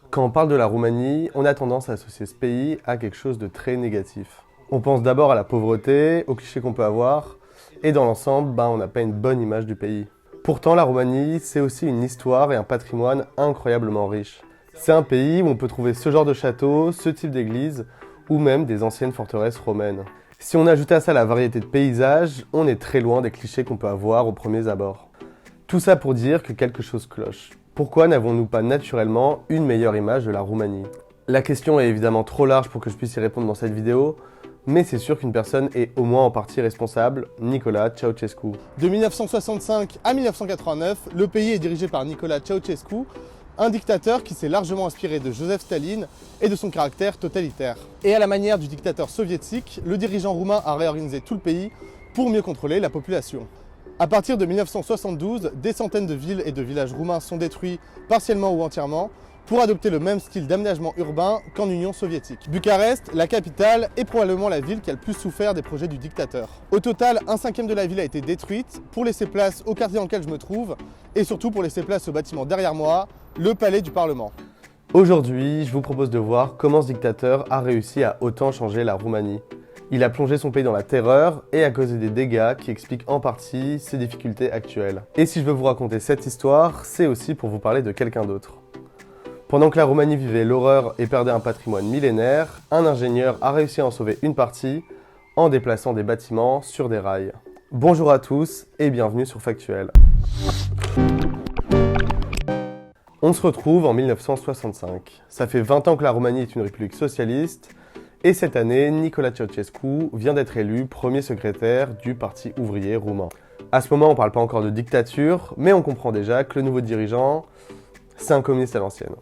Quand on parle de la Roumanie, on a tendance à associer ce pays à quelque chose de très négatif. On pense d'abord à la pauvreté, aux clichés qu'on peut avoir, et dans l'ensemble, on n'a pas une bonne image du pays. Pourtant, la Roumanie, c'est aussi une histoire et un patrimoine incroyablement riche. C'est un pays où on peut trouver ce genre de château, ce type d'église, ou même des anciennes forteresses romaines. Si on ajoute à ça la variété de paysages, on est très loin des clichés qu'on peut avoir aux premiers abords. Tout ça pour dire que quelque chose cloche. Pourquoi n'avons-nous pas naturellement une meilleure image de la Roumanie? La question est évidemment trop large pour que je puisse y répondre dans cette vidéo, mais c'est sûr qu'une personne est au moins en partie responsable, Nicolae Ceausescu. De 1965 à 1989, le pays est dirigé par Nicolae Ceausescu, un dictateur qui s'est largement inspiré de Joseph Staline et de son caractère totalitaire. Et à la manière du dictateur soviétique, le dirigeant roumain a réorganisé tout le pays pour mieux contrôler la population. À partir de 1972, des centaines de villes et de villages roumains sont détruits partiellement ou entièrement pour adopter le même style d'aménagement urbain qu'en Union soviétique. Bucarest, la capitale, est probablement la ville qui a le plus souffert des projets du dictateur. Au total, 1/5 de la ville a été détruite pour laisser place au quartier dans lequel je me trouve et surtout pour laisser place au bâtiment derrière moi, le palais du Parlement. Aujourd'hui, je vous propose de voir comment ce dictateur a réussi à autant changer la Roumanie. Il a plongé son pays dans la terreur et a causé des dégâts qui expliquent en partie ses difficultés actuelles. Et si je veux vous raconter cette histoire, c'est aussi pour vous parler de quelqu'un d'autre. Pendant que la Roumanie vivait l'horreur et perdait un patrimoine millénaire, un ingénieur a réussi à en sauver une partie en déplaçant des bâtiments sur des rails. Bonjour à tous et bienvenue sur Factuel. On se retrouve en 1965. Ça fait 20 ans que la Roumanie est une république socialiste et cette année, Nicolae Ceausescu vient d'être élu premier secrétaire du Parti ouvrier roumain. À ce moment, on ne parle pas encore de dictature, mais on comprend déjà que le nouveau dirigeant, c'est un communiste à l'ancienne.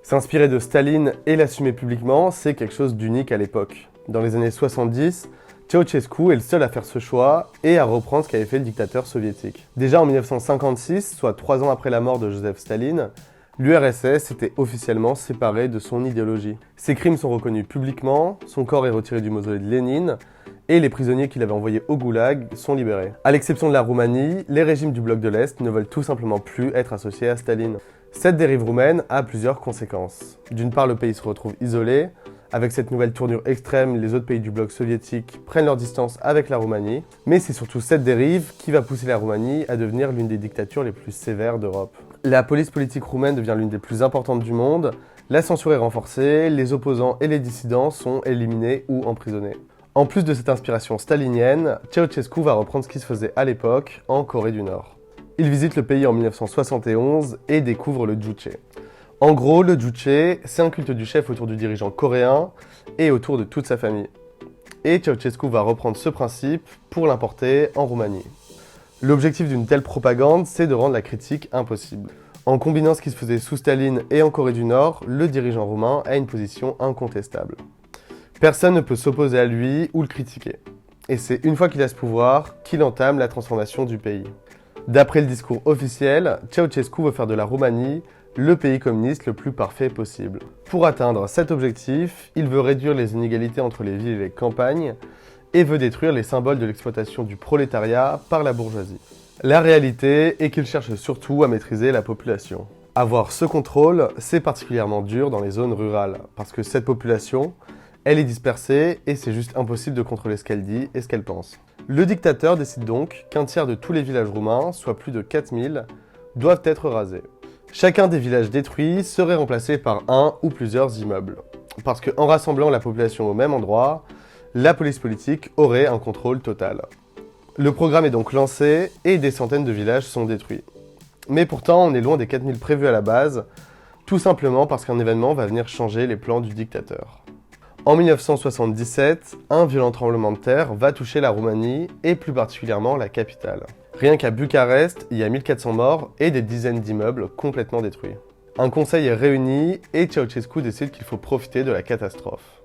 S'inspirer de Staline et l'assumer publiquement, c'est quelque chose d'unique à l'époque. Dans les années 70, Ceausescu est le seul à faire ce choix et à reprendre ce qu'avait fait le dictateur soviétique. Déjà en 1956, soit 3 ans après la mort de Joseph Staline, l'URSS était officiellement séparée de son idéologie. Ses crimes sont reconnus publiquement, son corps est retiré du mausolée de Lénine, et les prisonniers qu'il avait envoyés au goulag sont libérés. À l'exception de la Roumanie, les régimes du bloc de l'Est ne veulent tout simplement plus être associés à Staline. Cette dérive roumaine a plusieurs conséquences. D'une part, le pays se retrouve isolé. Avec cette nouvelle tournure extrême, les autres pays du bloc soviétique prennent leur distance avec la Roumanie. Mais c'est surtout cette dérive qui va pousser la Roumanie à devenir l'une des dictatures les plus sévères d'Europe. La police politique roumaine devient l'une des plus importantes du monde, la censure est renforcée, les opposants et les dissidents sont éliminés ou emprisonnés. En plus de cette inspiration stalinienne, Ceausescu va reprendre ce qui se faisait à l'époque en Corée du Nord. Il visite le pays en 1971 et découvre le Juche. En gros, le Juche, c'est un culte du chef autour du dirigeant coréen et autour de toute sa famille. Et Ceausescu va reprendre ce principe pour l'importer en Roumanie. L'objectif d'une telle propagande, c'est de rendre la critique impossible. En combinant ce qui se faisait sous Staline et en Corée du Nord, le dirigeant roumain a une position incontestable. Personne ne peut s'opposer à lui ou le critiquer. Et c'est une fois qu'il a ce pouvoir qu'il entame la transformation du pays. D'après le discours officiel, Ceausescu veut faire de la Roumanie le pays communiste le plus parfait possible. Pour atteindre cet objectif, il veut réduire les inégalités entre les villes et les campagnes et veut détruire les symboles de l'exploitation du prolétariat par la bourgeoisie. La réalité est qu'il cherche surtout à maîtriser la population. Avoir ce contrôle, c'est particulièrement dur dans les zones rurales, parce que cette population, elle est dispersée et c'est juste impossible de contrôler ce qu'elle dit et ce qu'elle pense. Le dictateur décide donc qu'un tiers de tous les villages roumains, soit plus de 4000, doivent être rasés. Chacun des villages détruits serait remplacé par un ou plusieurs immeubles. Parce qu'en rassemblant la population au même endroit, la police politique aurait un contrôle total. Le programme est donc lancé et des centaines de villages sont détruits. Mais pourtant, on est loin des 4000 prévus à la base, tout simplement parce qu'un événement va venir changer les plans du dictateur. En 1977, un violent tremblement de terre va toucher la Roumanie et plus particulièrement la capitale. Rien qu'à Bucarest, il y a 1400 morts et des dizaines d'immeubles complètement détruits. Un conseil est réuni et Ceausescu décide qu'il faut profiter de la catastrophe.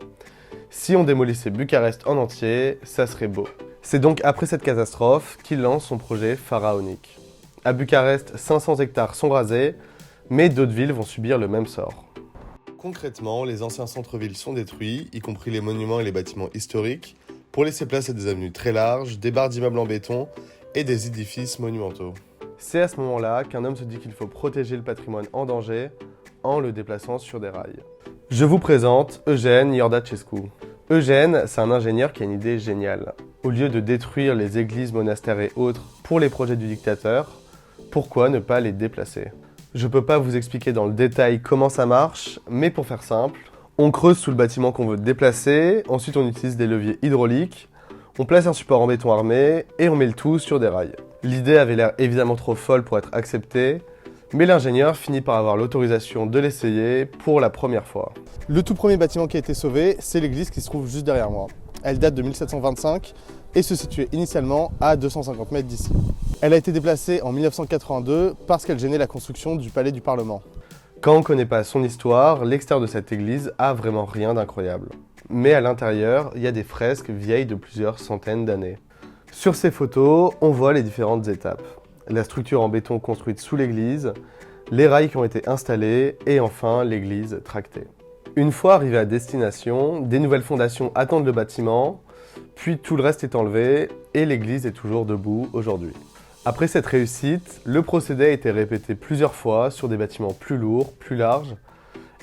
Si on démolissait Bucarest en entier, ça serait beau. C'est donc après cette catastrophe qu'il lance son projet pharaonique. À Bucarest, 500 hectares sont rasés, mais d'autres villes vont subir le même sort. Concrètement, les anciens centres-villes sont détruits, y compris les monuments et les bâtiments historiques, pour laisser place à des avenues très larges, des barres d'immeubles en béton et des édifices monumentaux. C'est à ce moment-là qu'un homme se dit qu'il faut protéger le patrimoine en danger en le déplaçant sur des rails. Je vous présente Eugène Iordachescu. Eugène, c'est un ingénieur qui a une idée géniale. Au lieu de détruire les églises, monastères et autres pour les projets du dictateur, pourquoi ne pas les déplacer? Je peux pas vous expliquer dans le détail comment ça marche, mais pour faire simple, on creuse sous le bâtiment qu'on veut déplacer, ensuite on utilise des leviers hydrauliques, on place un support en béton armé et on met le tout sur des rails. L'idée avait l'air évidemment trop folle pour être acceptée, mais l'ingénieur finit par avoir l'autorisation de l'essayer pour la première fois. Le tout premier bâtiment qui a été sauvé, c'est l'église qui se trouve juste derrière moi. Elle date de 1725 et se situait initialement à 250 mètres d'ici. Elle a été déplacée en 1982 parce qu'elle gênait la construction du palais du Parlement. Quand on ne connaît pas son histoire, l'extérieur de cette église a vraiment rien d'incroyable. Mais à l'intérieur, il y a des fresques vieilles de plusieurs centaines d'années. Sur ces photos, on voit les différentes étapes. La structure en béton construite sous l'église, les rails qui ont été installés et enfin l'église tractée. Une fois arrivé à destination, des nouvelles fondations attendent le bâtiment, puis tout le reste est enlevé et l'église est toujours debout aujourd'hui. Après cette réussite, le procédé a été répété plusieurs fois sur des bâtiments plus lourds, plus larges,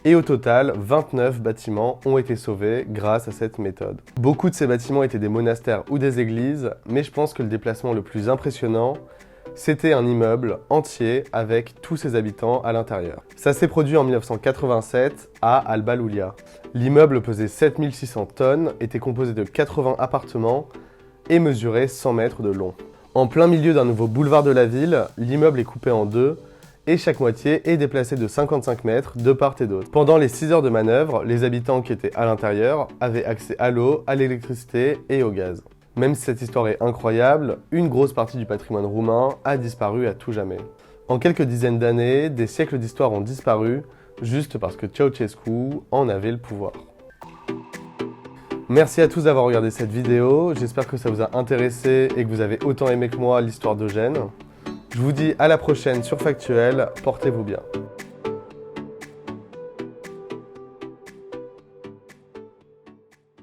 et au total, 29 bâtiments ont été sauvés grâce à cette méthode. Beaucoup de ces bâtiments étaient des monastères ou des églises, mais je pense que le déplacement le plus impressionnant, c'était un immeuble entier avec tous ses habitants à l'intérieur. Ça s'est produit en 1987 à Alba Iulia. L'immeuble pesait 7600 tonnes, était composé de 80 appartements et mesurait 100 mètres de long. En plein milieu d'un nouveau boulevard de la ville, l'immeuble est coupé en deux et chaque moitié est déplacée de 55 mètres de part et d'autre. Pendant les 6 heures de manœuvre, les habitants qui étaient à l'intérieur avaient accès à l'eau, à l'électricité et au gaz. Même si cette histoire est incroyable, une grosse partie du patrimoine roumain a disparu à tout jamais. En quelques dizaines d'années, des siècles d'histoire ont disparu juste parce que Ceausescu en avait le pouvoir. Merci à tous d'avoir regardé cette vidéo, j'espère que ça vous a intéressé et que vous avez autant aimé que moi l'histoire d'Eugène. Je vous dis à la prochaine sur Factuel, portez-vous bien.